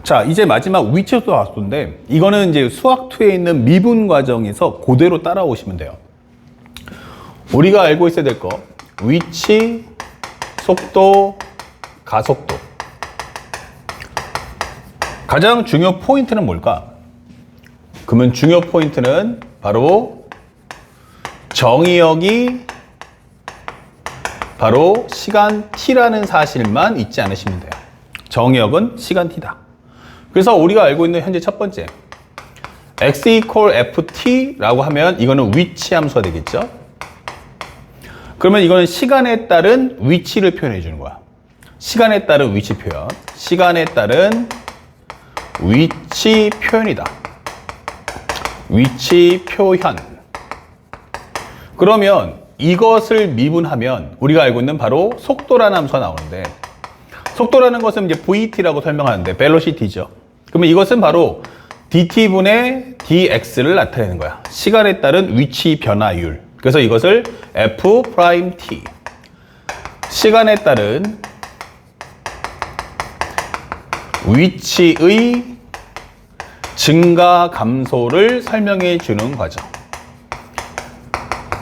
자, 이제 마지막 위치 속도인데 이거는 이제 수학2에 있는 미분 과정에서 그대로 따라오시면 돼요. 우리가 알고 있어야 될 거, 위치, 속도, 가속도. 가장 중요 포인트는 뭘까? 그러면 중요 포인트는 바로 정의역이 바로 시간 t라는 사실만 잊지 않으시면 돼요. 정의역은 시간 t다. 그래서 우리가 알고 있는 현재 첫 번째 x equal ft라고 하면 이거는 위치 함수가 되겠죠. 그러면 이거는 시간에 따른 위치를 표현해 주는 거야. 시간에 따른 위치 표현. 시간에 따른 위치 표현이다. 위치 표현. 그러면 이것을 미분하면 우리가 알고 있는 바로 속도라는 함수가 나오는데, 속도라는 것은 이제 VT라고 설명하는데 velocity죠. 그러면 이것은 바로 dt분의 dx를 나타내는 거야. 시간에 따른 위치 변화율. 그래서 이것을 f't. 시간에 따른 위치의 증가 감소를 설명해 주는 과정.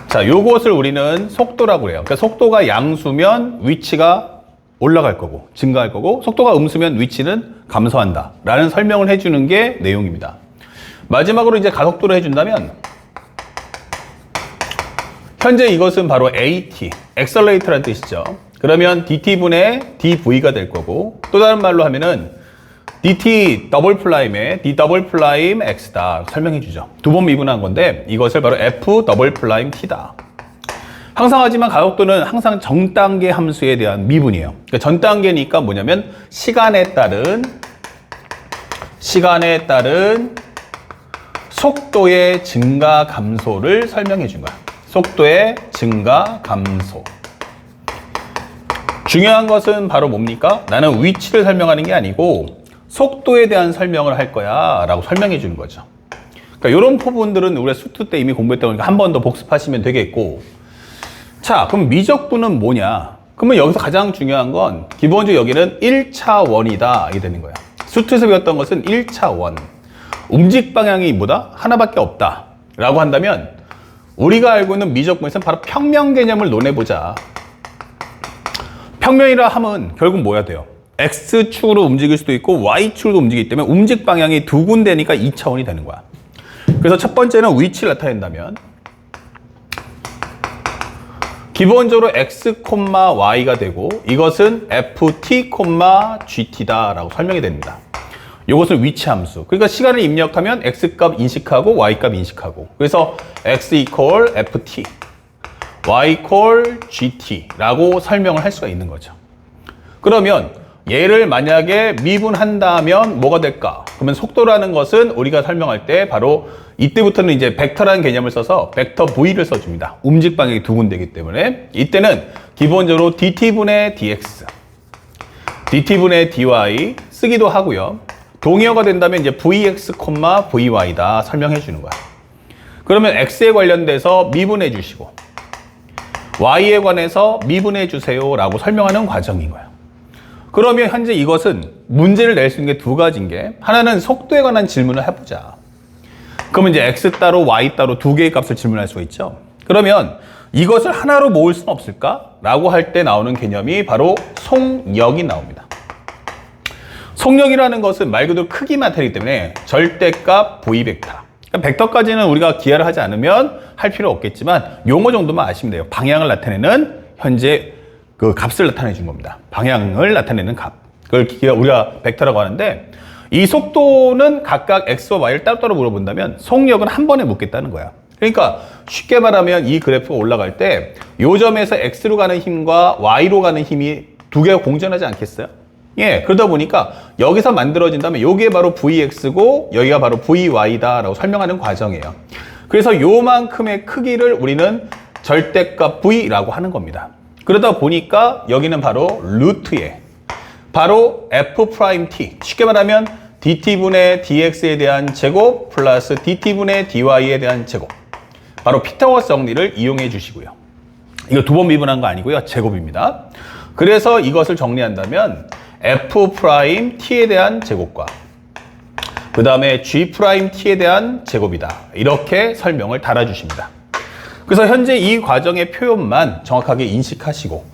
자, 요것을 우리는 속도라고 그래요. 그러니까 속도가 양수면 위치가 올라갈 거고 증가할 거고, 속도가 음수면 위치는 감소한다 라는 설명을 해주는 게 내용입니다. 마지막으로 이제 가속도를 해준다면, 현재 이것은 바로 AT, accelerate라는 뜻이죠. 그러면 dt분의 dv가 될 거고, 또 다른 말로 하면은 dt 더블 플라임의 d 더블 플라임 x다 설명해 주죠. 두 번 미분한 건데 이것을 바로 f 더블 플라임 t다. 항상 하지만 가속도는 항상 전단계 함수에 대한 미분이에요. 그러니까 전단계니까 뭐냐면 시간에 따른 속도의 증가 감소를 설명해 준 거야. 속도의 증가 감소. 중요한 것은 바로 뭡니까? 나는 위치를 설명하는 게 아니고 속도에 대한 설명을 할 거야 라고 설명해 주는 거죠. 그러니까 이런 부분들은 우리가 수투 때 이미 공부했다 보니까 한 번 더 복습하시면 되겠고, 자, 그럼 미적분은 뭐냐? 그러면 여기서 가장 중요한 건 기본적으로 여기는 1차 원이다 이게 되는 거야. 수투에서 배웠던 것은 1차 원. 움직 방향이 뭐다? 하나밖에 없다 라고 한다면 우리가 알고 있는 미적분에서는 바로 평면 개념을 논해보자. 평면이라 하면 결국 뭐야 돼요? X축으로 움직일 수도 있고 Y축으로 움직이기 때문에 움직 방향이 두 군데니까 2차원이 되는 거야. 그래서 첫 번째는 위치를 나타낸다면 기본적으로 X, Y가 되고 이것은 FT, GT다 라고 설명이 됩니다. 이것은 위치 함수. 그러니까 시간을 입력하면 X값 인식하고 Y값 인식하고, 그래서 X equal FT, Y equal GT 라고 설명을 할 수가 있는 거죠. 그러면 얘를 만약에 미분한다면 뭐가 될까? 그러면 속도라는 것은 우리가 설명할 때 바로 이때부터는 이제 벡터라는 개념을 써서 벡터 V를 써줍니다. 움직 방향이 두 군데이기 때문에 이때는 기본적으로 dt분의 dx, dt분의 dy 쓰기도 하고요. 동의어가 된다면 이제 vx, vy다 설명해 주는 거야. 그러면 x에 관련돼서 미분해 주시고 y에 관해서 미분해 주세요 라고 설명하는 과정인 거야. 그러면 현재 이것은 문제를 낼 수 있는 게 두 가지인 게, 하나는 속도에 관한 질문을 해보자. 그러면 이제 x 따로 y 따로 두 개의 값을 질문할 수가 있죠. 그러면 이것을 하나로 모을 수는 없을까? 라고 할 때 나오는 개념이 바로 속력이 나옵니다. 속력이라는 것은 말 그대로 크기만 되기 때문에 절대값 v 벡터. 그러니까 벡터까지는 우리가 기하를 하지 않으면 할 필요 없겠지만 용어 정도만 아시면 돼요. 방향을 나타내는 현재 그 값을 나타내 준 겁니다. 방향을 나타내는 값. 그걸 우리가 벡터라고 하는데, 이 속도는 각각 x와 y를 따로따로 물어본다면 속력은 한 번에 묻겠다는 거야. 그러니까 쉽게 말하면 이 그래프가 올라갈 때 이 점에서 x로 가는 힘과 y로 가는 힘이 두 개가 공존하지 않겠어요? 예, 그러다 보니까 여기서 만들어진다면 여기에 바로 vx고 여기가 바로 vy다 라고 설명하는 과정이에요. 그래서 요만큼의 크기를 우리는 절대값 v라고 하는 겁니다. 그러다 보니까 여기는 바로 루트에 바로 f't, 쉽게 말하면 dt분의 dx에 대한 제곱 플러스 dt분의 dy에 대한 제곱, 바로 피타고라스 정리를 이용해 주시고요. 이거 두 번 미분한 거 아니고요. 제곱입니다. 그래서 이것을 정리한다면 f't에 대한 제곱과 그 다음에 G'T에 대한 제곱이다. 이렇게 설명을 달아주십니다. 그래서 현재 이 과정의 표현만 정확하게 인식하시고,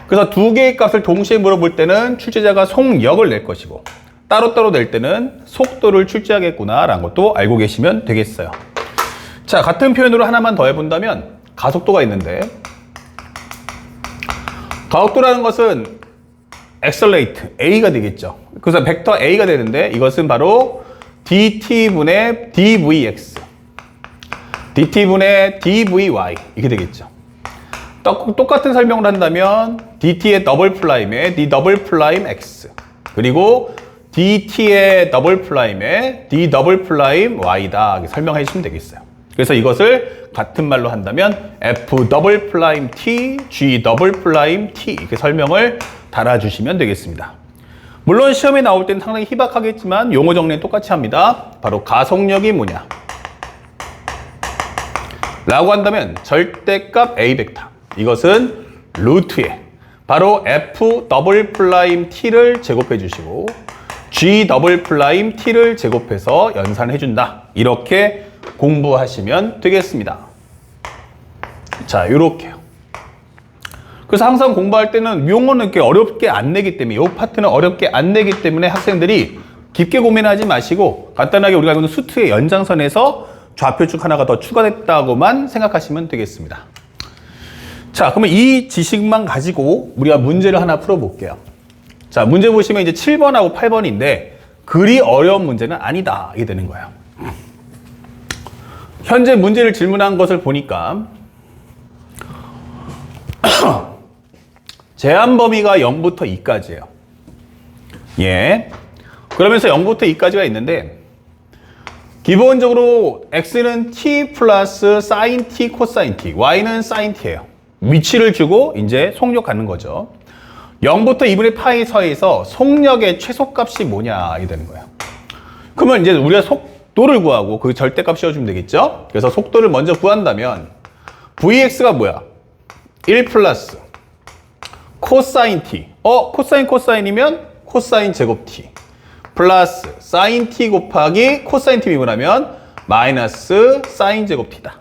그래서 두 개의 값을 동시에 물어볼 때는 출제자가 속력을 낼 것이고, 따로따로 낼 때는 속도를 출제하겠구나 라는 것도 알고 계시면 되겠어요. 자, 같은 표현으로 하나만 더 해본다면 가속도가 있는데, 가속도라는 것은 accelerate, A가 되겠죠. 그래서 벡터 A가 되는데 이것은 바로 dt분의 dvx, dt분의 dvy 이렇게 되겠죠. 똑같은 설명을 한다면 dt의 더블 플라임에 d 더블 플라임 x, 그리고 dt의 더블 플라임에 d 더블 플라임 y다 이렇게 설명해 주시면 되겠어요. 그래서 이것을 같은 말로 한다면 f 더블 플라임 t, g 더블 플라임 t 이렇게 설명을 달아주시면 되겠습니다. 물론 시험에 나올 때는 상당히 희박하겠지만 용어 정리는 똑같이 합니다. 바로 가속력이 뭐냐 라고 한다면 절대값 a 벡터, 이것은 루트에 바로 f 더블 플라임 t를 제곱해 주시고 g 더블 플라임 t를 제곱해서 연산해 준다. 이렇게 공부하시면 되겠습니다. 자, 요렇게요. 그래서 항상 공부할 때는 용어는 이렇게 어렵게 안 내기 때문에, 이 파트는 어렵게 안 내기 때문에 학생들이 깊게 고민하지 마시고 간단하게 우리가 알고 있는 수트의 연장선에서 좌표축 하나가 더 추가됐다고만 생각하시면 되겠습니다. 자, 그러면 이 지식만 가지고 우리가 문제를 하나 풀어볼게요. 자, 문제 보시면 이제 7번하고 8번인데 그리 어려운 문제는 아니다 이게 되는 거예요. 현재 문제를 질문한 것을 보니까 제한 범위가 0부터 2까지예요. 예. 그러면서 0부터 2까지가 있는데 기본적으로 x는 t 플러스 sin t, 코사인 t, y는 sin t예요. 위치를 주고 이제 속력 갖는 거죠. 0부터 2분의 파이 사이에서 속력의 최소값이 뭐냐 이게 되는 거예요. 그러면 이제 우리가 속도를 구하고 그 절대값 씌워주면 되겠죠. 그래서 속도를 먼저 구한다면 vx가 뭐야? 1 플러스 코사인 t, 코사인이면 코사인 제곱 t 플러스 사인 t 곱하기 코사인 t 미분하면 마이너스 사인 제곱 t다.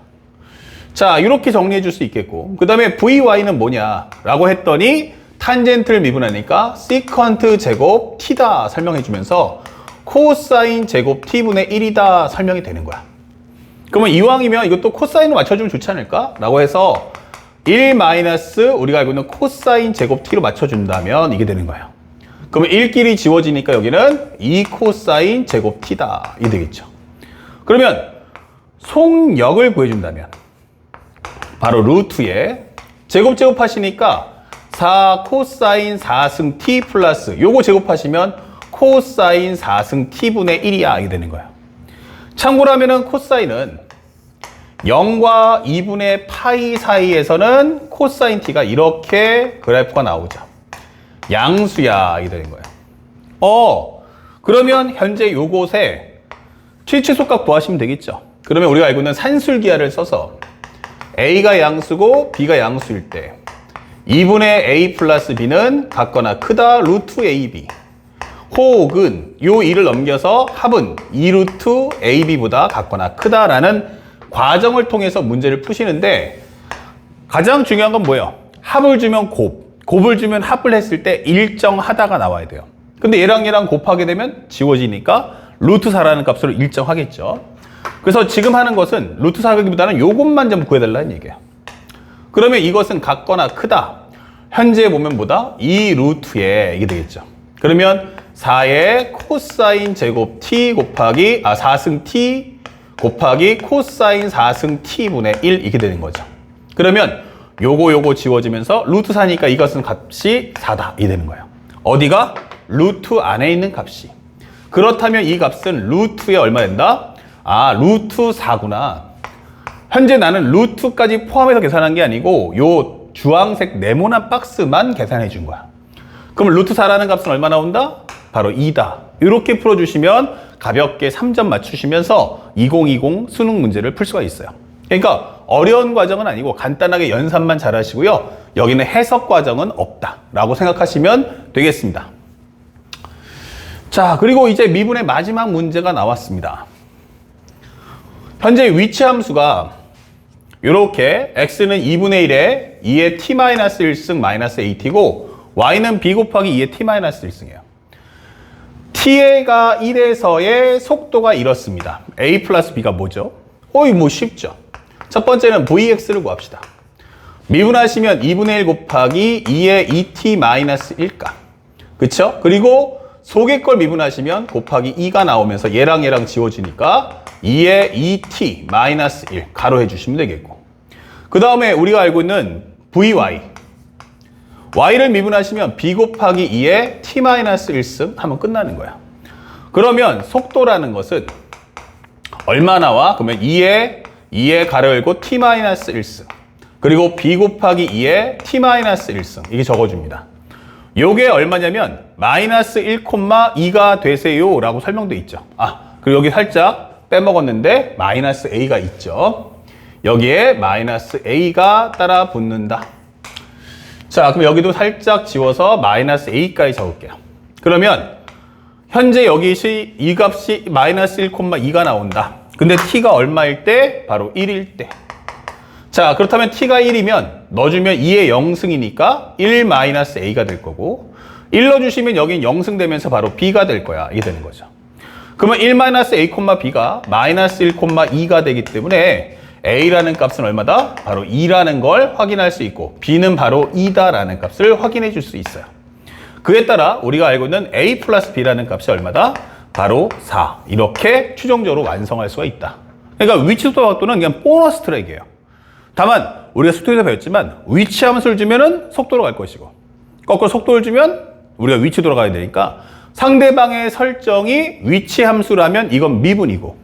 자, 이렇게 정리해 줄 수 있겠고, 그 다음에 vy는 뭐냐 라고 했더니 탄젠트를 미분하니까 시컨트 제곱 t다 설명해 주면서 코사인 제곱 t분의 1이다 설명이 되는 거야. 그러면 이왕이면 이것도 코사인을 맞춰주면 좋지 않을까? 라고 해서 1 마이너스 우리가 알고 있는 코사인 제곱 t로 맞춰준다면 이게 되는 거예요. 그러면 1끼리 지워지니까 여기는 2 코사인 제곱 t다 이게 되겠죠. 그러면 속력을 구해준다면 바로 루트에 제곱하시니까 4 코사인 4승 t 플러스 요거 제곱하시면 코사인 4승 t분의 1이야 이게 되는 거예요. 참고로 하면은 코사인은 0과 2분의 파이 사이에서는 코사인 t가 이렇게 그래프가 나오죠. 양수야 이게 되는 거예요. 그러면 현재 요곳에 최소값 구하시면 되겠죠. 그러면 우리가 알고 있는 산술기하를 써서 a가 양수고 b가 양수일 때 2분의 a 플러스 b는 같거나 크다 루트 ab, 혹은 요 2를 넘겨서 합은 2 루트 ab보다 같거나 크다라는 과정을 통해서 문제를 푸시는데 가장 중요한 건 뭐예요? 합을 주면 곱을 주면 합을 했을 때 일정하다가 나와야 돼요. 근데 얘랑 곱하게 되면 지워지니까 루트 4라는 값으로 일정하겠죠. 그래서 지금 하는 것은 루트 4기보다는 요것만 좀 구해달라는 얘기예요. 그러면 이것은 같거나 크다. 현재 보면 뭐다? 2 루트에 이게 되겠죠. 그러면 4의 코사인 제곱 t 곱하기 4승 t 곱하기 코사인 4승 t분의 1 이렇게 되는 거죠. 그러면 요거 지워지면서 루트 4니까 이것은 값이 4다 이 되는 거예요. 어디가? 루트 안에 있는 값이. 그렇다면 이 값은 루트에 얼마 된다? 루트 4구나. 현재 나는 루트까지 포함해서 계산한 게 아니고 요 주황색 네모난 박스만 계산해 준 거야. 그럼 루트 4라는 값은 얼마 나온다? 바로 2다. 이렇게 풀어주시면 가볍게 3점 맞추시면서 2020 수능 문제를 풀 수가 있어요. 그러니까 어려운 과정은 아니고 간단하게 연산만 잘 하시고요. 여기는 해석 과정은 없다 라고 생각하시면 되겠습니다. 자, 그리고 이제 미분의 마지막 문제가 나왔습니다. 현재 위치 함수가 이렇게 x는 2분의 1에 2의 t-1승 마이너스 at고 y는 b 곱하기 2의 t-1승이에요. t가 1에서의 속도가 이렇습니다. a 플러스 b가 뭐죠? 뭐 쉽죠. 첫 번째는 vx를 구합시다. 미분하시면 2분의 1 곱하기 2의 2t-1값. 그쵸? 그리고 속의 걸 미분하시면 곱하기 2가 나오면서 얘랑 얘랑 지워지니까 2의 2t-1 가로해 주시면 되겠고, 그 다음에 우리가 알고 있는 vy, y를 미분하시면 b 곱하기 2의 t-1승 하면 끝나는 거야. 그러면 속도라는 것은 얼마 나와? 그러면 2의 가로 열고 t-1승 그리고 b 곱하기 2의 t-1승 이게 적어줍니다. 요게 얼마냐면 마이너스 1,2가 되세요 라고 설명돼 있죠. 그리고 여기 살짝 빼먹었는데 마이너스 a가 있죠. 여기에 마이너스 a가 따라 붙는다. 자, 그럼 여기도 살짝 지워서 마이너스 a까지 적을게요. 그러면 현재 여기 이 값이 마이너스 1,2가 나온다. 근데 t가 얼마일 때? 바로 1일 때. 자, 그렇다면 t가 1이면 넣어주면 2의 0승이니까 1 마이너스 a가 될 거고, 1 넣어주시면 여긴 0승 되면서 바로 b가 될 거야. 이게 되는 거죠. 그러면 1 마이너스 a, b가 마이너스 1,2가 되기 때문에 a라는 값은 얼마다? 바로 2라는 걸 확인할 수 있고, b는 바로 2다라는 값을 확인해 줄 수 있어요. 그에 따라 우리가 알고 있는 a 플러스 b라는 값이 얼마다? 바로 4. 이렇게 최종적으로 완성할 수가 있다. 그러니까 위치속도 각도는 그냥 보너스 트랙이에요. 다만 우리가 속도에서 배웠지만 위치 함수를 주면은 속도로 갈 것이고, 거꾸로 속도를 주면 우리가 위치 돌아가야 되니까 상대방의 설정이 위치 함수라면 이건 미분이고,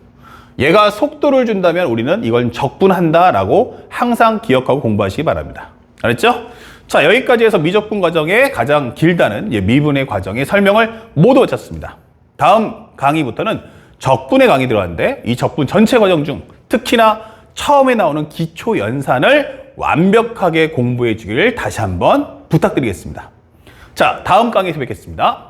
얘가 속도를 준다면 우리는 이건 적분한다라고 항상 기억하고 공부하시기 바랍니다. 알았죠? 자, 여기까지 해서 미적분 과정의 가장 길다는 미분의 과정의 설명을 모두 마쳤습니다. 다음 강의부터는 적분의 강의 들어가는데, 이 적분 전체 과정 중 특히나 처음에 나오는 기초 연산을 완벽하게 공부해 주기를 다시 한번 부탁드리겠습니다. 자, 다음 강의에서 뵙겠습니다.